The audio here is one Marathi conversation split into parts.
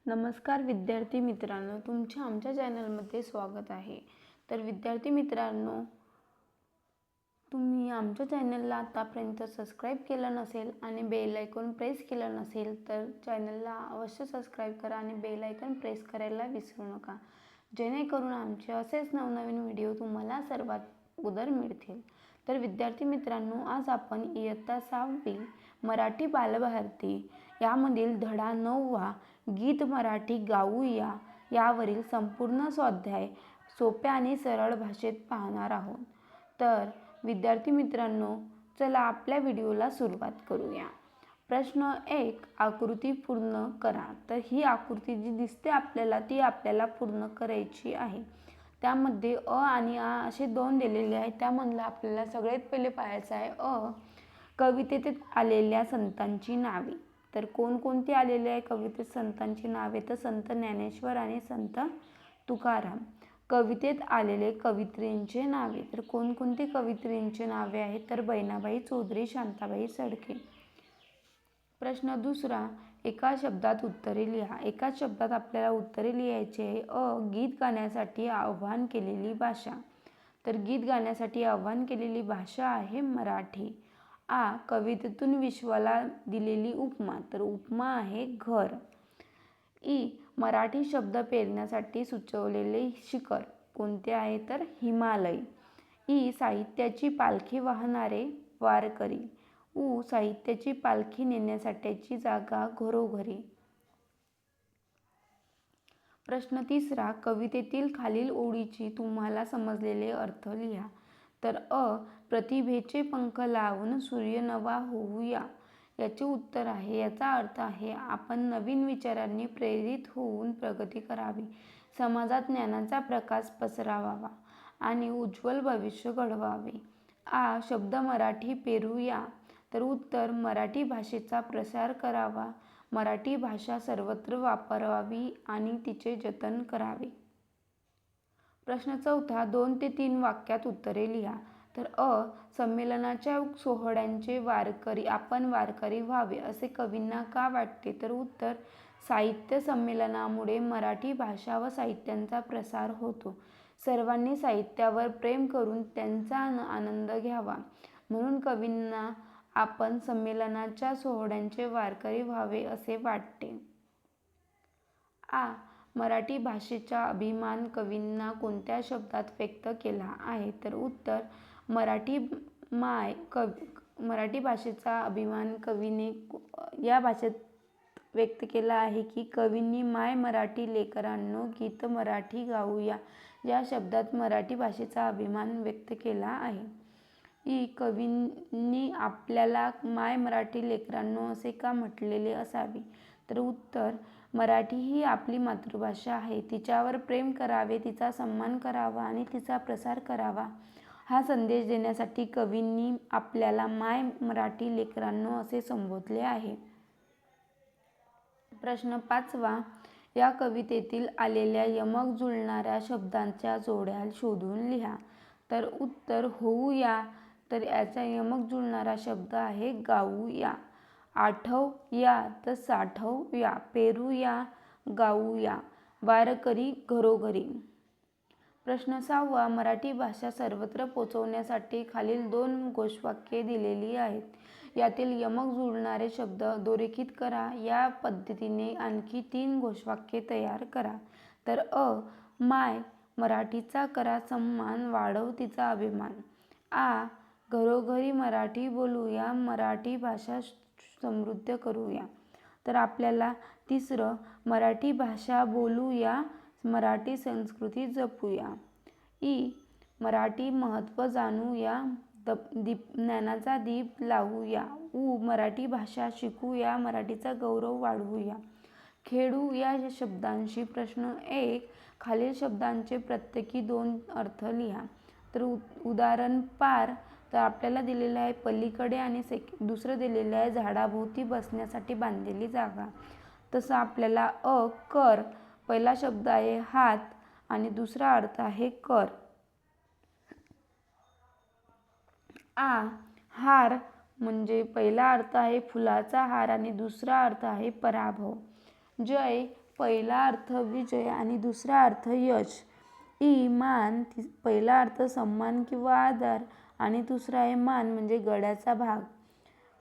नमस्कार विद्यार्थी मित्रांनो, तुमच्या आमच्या चॅनलमध्ये स्वागत आहे। तर विद्यार्थी मित्रांनो, तुम्ही आमच्या चॅनलला आतापर्यंत सबस्क्राइब केलं नसेल आणि बेल आयकॉन प्रेस केलं नसेल तर चॅनलला अवश्य सबस्क्राइब करा आणि बेल आयकॉन प्रेस करायला विसरू नका, जेणेकरून आमचे असेच नवनवीन व्हिडिओ तुम्हाला सर्वात अगोदर मिळतील। तर विद्यार्थी मित्रांनो, आज आपण इयत्ता 6वी मराठी बालभारती यामधील धडा 9वा गीत मराठी गाऊया यावरील संपूर्ण स्वाध्याय सोप्या आणि सरळ भाषेत पाहणार आहोत। तर विद्यार्थी मित्रांनो, चला आपल्या व्हिडिओला सुरुवात करूया। प्रश्न 1, आकृती पूर्ण करा। तर ही आकृती जी दिसते आपल्याला ती आपल्याला पूर्ण करायची आहे। त्यामध्ये अ आणि आ असे दोन दिलेले आहेत। त्यामधलं आपल्याला सगळ्यात पहिले पाहायचं आहे अ, कवितेत आलेल्या संतांची नावे। तर कोणकोणती आलेली आहे कवितेत संतांची नावे? तर संत ज्ञानेश्वर आणि संत तुकाराम। कवितेत आलेले कवयित्रींचे नावे। तर कोणकोणती कवयित्रींची नावे आहेत? तर बहिणाबाई चौधरी, शांताबाई सडके। प्रश्न दुसरा, एका शब्दात उत्तरे लिहा। एका शब्दात आपल्याला उत्तरे लिहायची आहे। अ, गीत गाण्यासाठी आवाहन केलेली भाषा। तर गीत गाण्यासाठी आवाहन केलेली भाषा आहे मराठी। आ, कवितेतून विश्वाला दिलेली उपमा। तर उपमा आहे घर। ई, मराठी शब्द पेरण्यासाठी सुचवलेले शिखर कोणते आहे? तर हिमालय। ई, साहित्याची पालखी वाहणारे वारकरी। उ, साहित्याची पालखी नेण्यासाठीची जागा घरोघरी। प्रश्न तिसरा, कवितेतील खालील ओळीची तुम्हाला समजलेले अर्थ लिहा। तर अ, प्रतिभेचे पंख लावून सूर्य नवा होऊया। याचे उत्तर आहे, याचा अर्थ आहे आपण नवीन विचारांनी प्रेरित होऊन प्रगती करावी, समाजात ज्ञानाचा प्रकाश पसरवावा आणि उज्ज्वल भविष्य घडवावे। आ, शब्द मराठी पेरूया। तर उत्तर, मराठी भाषेचा प्रसार करावा, मराठी भाषा सर्वत्र वापरावी आणि तिचे जतन करावे। प्रश्न चौथा, 2 ते 3 वाक्यात उत्तरे लिहा। तर अ, संमेलनाच्या सोहळ्यांचे आपण वारकरी व्हावे असे कवींना का वाटते? तर उत्तर, साहित्य संमेलनामुळे मराठी भाषा व साहित्यांचा प्रसार होतो। सर्वांनी साहित्यावर प्रेम करून त्यांचा आनंद घ्यावा, म्हणून कवींना आपण संमेलनाच्या सोहळ्यांचे वारकरी व्हावे असे वाटते। आ, मराठी भाषेचा अभिमान कवींना कोणत्या शब्दात व्यक्त केला आहे? तर उत्तर, मराठी भाषेचा अभिमान कवीने या भाषेत व्यक्त केला आहे की कवींनी माय मराठी लेकरांनो गीत मराठी गाऊया या शब्दात मराठी भाषेचा अभिमान व्यक्त केला आहे। ई, कवींनी आपल्याला माय मराठी लेकरांनो असे का म्हटलेले असावे? तर उत्तर, मराठी ही आपली मातृभाषा आहे, तिच्यावर प्रेम करावे, तिचा सन्मान करावा आणि तिचा प्रसार करावा हा संदेश देण्यासाठी कवींनी आपल्याला माय मराठी लेकरांनो असे संबोधले आहे। प्रश्न 5वा, या कवितेतील आलेल्या यमक जुळणाऱ्या शब्दांच्या जोड्या शोधून लिहा। तर उत्तर, होऊया। तर याचा यमक जुळणारा शब्द आहे गाऊया। आठवूया तर साठवूया, पेरूया, गाऊया, वारकरी घरोघरी। प्रश्न 6वा, मराठी भाषा सर्वत्र पोहोचवण्यासाठी खालील 2 घोषवाक्ये दिलेली आहेत। यातील यमक जुळणारे शब्द अधोरेखित करा। या पद्धतीने आणखी 3 घोषवाक्ये तयार करा। तर अ, माय मराठीचा करा सन्मान, वाढव तिचा अभिमान। आ, घरोघरी मराठी बोलूया, मराठी भाषा समृद्ध करूया। तर आपल्याला तिसरं, मराठी भाषा बोलूया, मराठी संस्कृती जपूया। ई, मराठी महत्त्व जाणूया, ज्ञानाचा दीप लावूया। उ, मराठी भाषा शिकूया, मराठीचा गौरव वाढवूया। खेळू या शब्दांशी प्रश्न 1, खालील शब्दांचे प्रत्येकी 2 अर्थ लिहा। तर उदाहरण पार, तर आपल्याला दिलेलं आहे पलीकडे आणि दुसरं दिलेलं आहे झाडाभोवती बसण्यासाठी बांधलेली जागा। तसं आपल्याला अ, कर, पहिला शब्द आहे हात आणि दुसरा अर्थ आहे कर। आ, हार म्हणजे पहिला अर्थ आहे फुलाचा हार आणि दुसरा अर्थ आहे पराभव। जय, पहिला अर्थ विजय आणि दुसरा अर्थ यश. ई मान पहिला अर्थ सन्मान किंवा आदर आणि दुसरा आहे मान म्हणजे गडाचा भाग.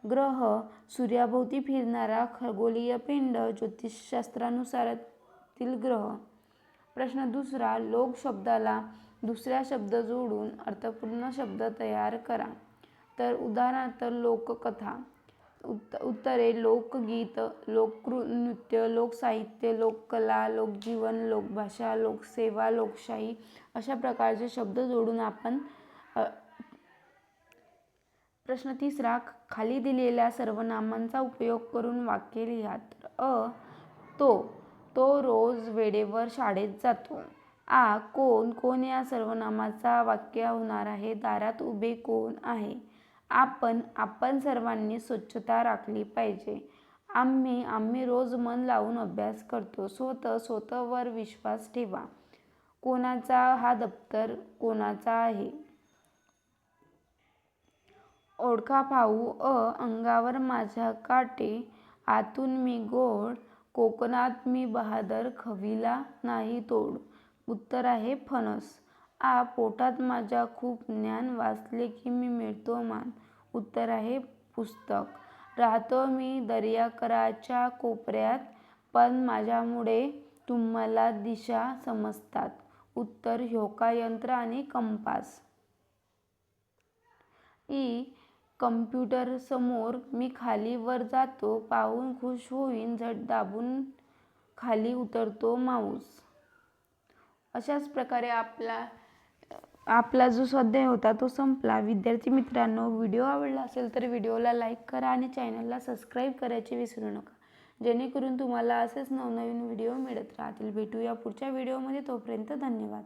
ग्रह सूर्याभोवती फिरणारा खगोलीय पिंड ज्योतिषशास्त्रानुसारातील ग्रह. प्रश्न दुसरा, लोक शब्दाला दुसरा शब्द जोडून अर्थपूर्ण शब्द तयार करा. तर उदाहरणार्थ लोककथा. उत्तरे लोकगीत, लोकनृत्य, लोकसाहित्य, लोककला, लोकजीवन, लोकभाषा, लोकसेवा, लोकशाही अशा प्रकारचे शब्द जोडून आपण प्रश्न तिसरा, खाली दिलेल्या सर्वनामांचा उपयोग करून वाक्य लिहा. तर तो रोज वेळेवर शाळेत जातो. कोण या सर्वनामाचा वाक्य होणार आहे. दारात उभे कोण आहे. आपण सर्वांनी स्वच्छता राखली पाहिजे. आम्ही रोज मन लावून अभ्यास करतो. स्वतःवर विश्वास ठेवा. कोणाचा हा दप्तर कोणाचा आहे. ओळखा पाहू. अंगावर माझ्या काटे, आतून मी गोड, कोकणात मी बहादर, खवीला नाही तोड. उत्तर आहे फणस. पोटात माझ्या खूप ज्ञान, वाचले की मी मिळतो मान. उत्तर आहे पुस्तक. राहतो मी दर्याकराच्या कोपऱ्यात, पण माझ्यामुळे तुम्हाला दिशा समजतात. उत्तर होकायंत्र आणि कंपास. कम्प्युटरसमोर मी खाली वर जातो, पाहून खुश होईन, झट दाबून खाली उतरतो माऊस. अशाच प्रकारे आपला जो स्वाध्याय होता तो संपला. विद्यार्थी मित्रांनो, व्हिडिओ आवडला असेल तर व्हिडिओला लाईक करा आणि चॅनलला सबस्क्राईब करायचे विसरू नका, जेणेकरून तुम्हाला असेच नवनवीन व्हिडिओ मिळत राहतील. भेटूया पुढच्या व्हिडिओमध्ये. तोपर्यंत धन्यवाद.